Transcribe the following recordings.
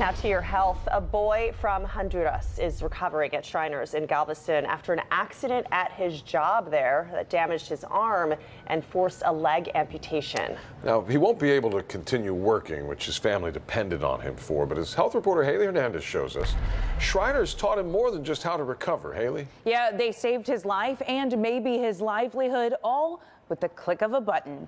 Now to your health. A boy from Honduras is recovering at Shriners in Galveston after an accident at his job there that damaged his arm and forced a leg amputation. Now, he won't be able to continue working, which his family depended on him for, but as health reporter Haley Hernandez shows us, Shriners taught him more than just how to recover. Haley? Yeah, they saved his life and maybe his livelihood, all with the click of a button.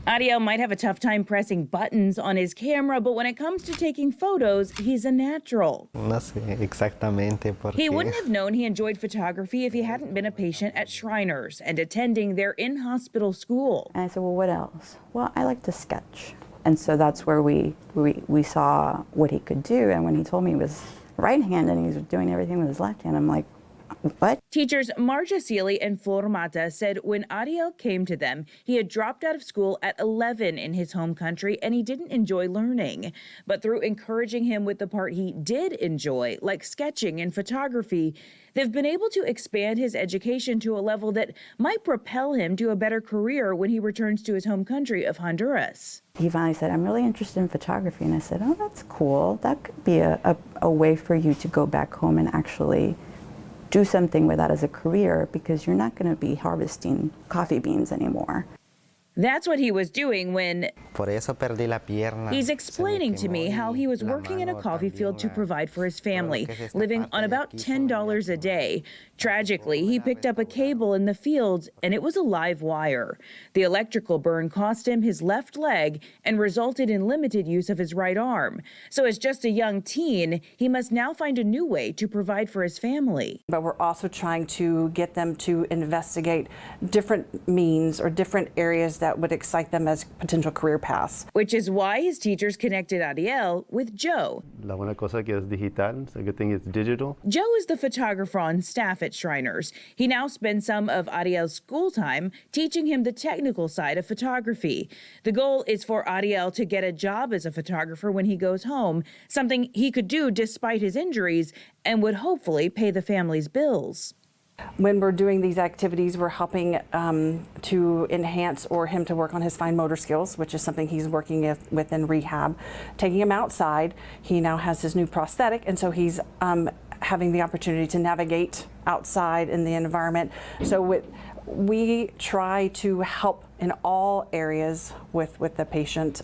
Ariel might have a tough time pressing buttons on his camera, but when it comes to taking photos, he's a natural. No sé exactamente por He qué. wouldn't have known he enjoyed photography if he hadn't been a patient at Shriners and attending their in-hospital school. And I said, well, what else? Well, I like to sketch. And so that's where we saw what he could do. And when he told me he was right-handed and he was doing everything with his left hand, I'm like, what? Teachers Marja Sealy and Flor Mata said when Ariel came to them, he had dropped out of school at 11 in his home country and he didn't enjoy learning. But through encouraging him with the part he did enjoy, like sketching and photography, they've been able to expand his education to a level that might propel him to a better career when he returns to his home country of Honduras. He finally said, I'm really interested in photography. And I said, oh, that's cool. That could be a way for you to go back home and actually do something with that as a career, because you're not going to be harvesting coffee beans anymore. That's what he was doing when Por eso perdí la pierna. he's explaining to me how he was working in a coffee field to provide for his family, living on about $10 a day. Tragically, he picked up a cable in the fields and it was a live wire. The electrical burn cost him his left leg and resulted in limited use of his right arm. So as just a young teen, he must now find a new way to provide for his family. But we're also trying to get them to investigate different means or different areas that would excite them as potential career paths. Which is why his teachers connected Ariel with Joe. La buena cosa que es digital, so a good thing it's digital. Joe is the photographer on staff at Shriners. He now spends some of Ariel's school time teaching him the technical side of photography. The goal is for Ariel to get a job as a photographer when he goes home, something he could do despite his injuries and would hopefully pay the family's bills. When we're doing these activities, we're helping to enhance or him to work on his fine motor skills, which is something he's working with in rehab. Taking him outside, he now has his new prosthetic, and so he's having the opportunity to navigate outside in the environment. So we try to help in all areas with the patient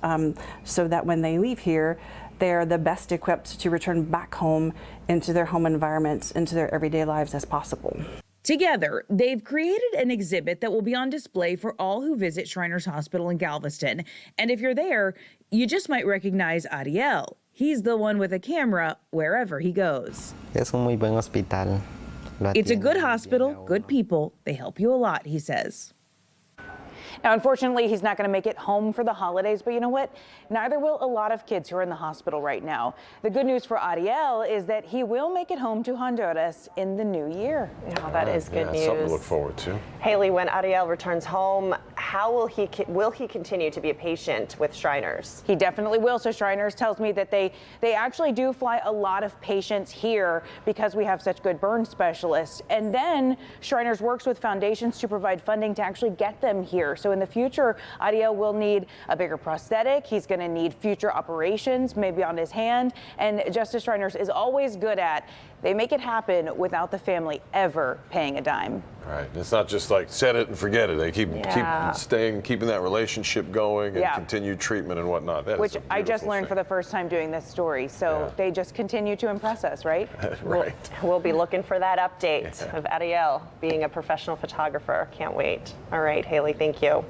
so that when they leave here, they're the best equipped to return back home into their home environments, into their everyday lives as possible. Together, they've created an exhibit that will be on display for all who visit Shriners Hospital in Galveston. And if you're there, you just might recognize Ariel. He's the one with a camera wherever he goes. Es un muy buen hospital. It's a good hospital, good people. They help you a lot, he says. Now, unfortunately, he's not going to make it home for the holidays, but you know what? Neither will a lot of kids who are in the hospital right now. The good news for Ariel is that he will make it home to Honduras in the new year. Oh, that is good news. Something to look forward to. Haley, when Ariel returns home, how will he continue to be a patient with Shriners? He definitely will. So Shriners tells me that they actually do fly a lot of patients here because we have such good burn specialists. And then Shriners works with foundations to provide funding to actually get them here. So in the future, Ariel will need a bigger prosthetic. He's going to need future operations, maybe on his hand. And Justice Shriners is always good at, they make it happen without the family ever paying a dime. Right. It's not just like set it and forget it. They keeping that relationship going and continued treatment and whatnot. Which I just learned for the first time doing this story. So they just continue to impress us, right? Right. We'll be looking for that update of Ariel being a professional photographer. Can't wait. All right, Haley, thank you.